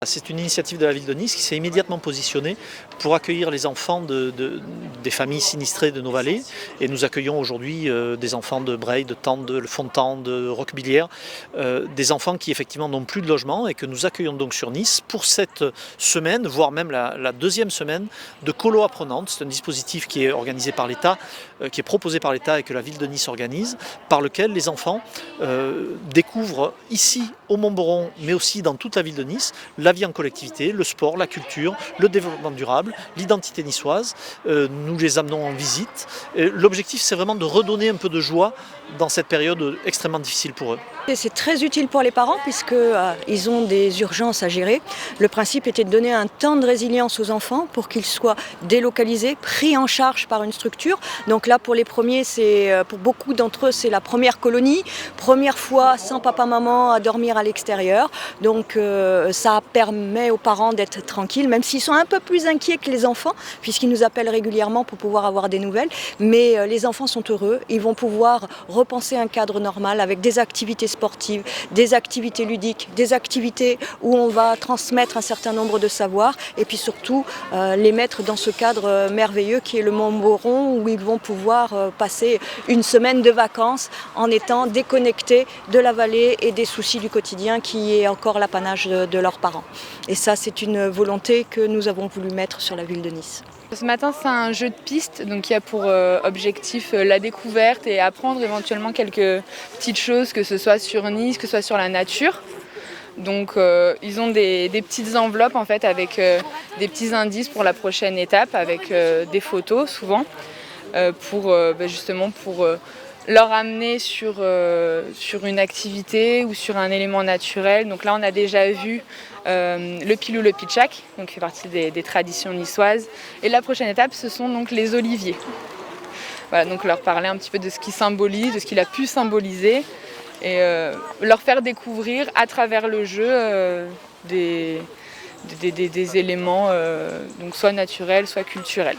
C'est une initiative de la ville de Nice qui s'est immédiatement positionnée pour accueillir les enfants des familles sinistrées de nos vallées. Et nous accueillons aujourd'hui des enfants de Breil, de Tende, de Fontan, de Roquebillière, des enfants qui effectivement n'ont plus de logement et que nous accueillons donc sur Nice pour cette semaine, voire même la deuxième semaine de colo apprenante. C'est un dispositif qui est organisé par l'État, qui est proposé par l'État et que la ville de Nice organise, par lequel les enfants découvrent ici au Montboron, mais aussi dans toute la ville de Nice, la vie en collectivité, le sport, la culture, le développement durable, l'identité niçoise. Nous les amenons en visite. L'objectif, c'est vraiment de redonner un peu de joie dans cette période extrêmement difficile pour eux. C'est très utile pour les parents puisqu'ils ont des urgences à gérer. Le principe était de donner un temps de résilience aux enfants pour qu'ils soient délocalisés, pris en charge par une structure. Donc là, pour les premiers, pour beaucoup d'entre eux, c'est la première colonie, première fois sans papa-maman à dormir à l'extérieur. Donc ça permet aux parents d'être tranquilles, même s'ils sont un peu plus inquiets que les enfants, puisqu'ils nous appellent régulièrement pour pouvoir avoir des nouvelles. Mais les enfants sont heureux, ils vont pouvoir repenser un cadre normal avec des activités sportives, des activités ludiques, des activités où on va transmettre un certain nombre de savoirs et puis surtout les mettre dans ce cadre merveilleux qui est le Montboron où ils vont pouvoir passer une semaine de vacances en étant déconnectés de la vallée et des soucis du quotidien qui est encore l'apanage de leurs parents. Et ça, c'est une volonté que nous avons voulu mettre sur la ville de Nice. Ce matin, c'est un jeu de piste donc qui a pour objectif la découverte et apprendre éventuellement quelques petites choses, que ce soit sur Nice, que ce soit sur la nature. Donc ils ont des petites enveloppes en fait avec des petits indices pour la prochaine étape, avec des photos souvent, pour leur amener sur une activité ou sur un élément naturel. Donc là, on a déjà vu le pilou, le pitchak, donc qui fait partie des traditions niçoises. Et la prochaine étape, ce sont donc les oliviers. Voilà, donc leur parler un petit peu de ce qu'il symbolise, de ce qu'il a pu symboliser, et leur faire découvrir à travers le jeu des éléments donc soit naturels, soit culturels.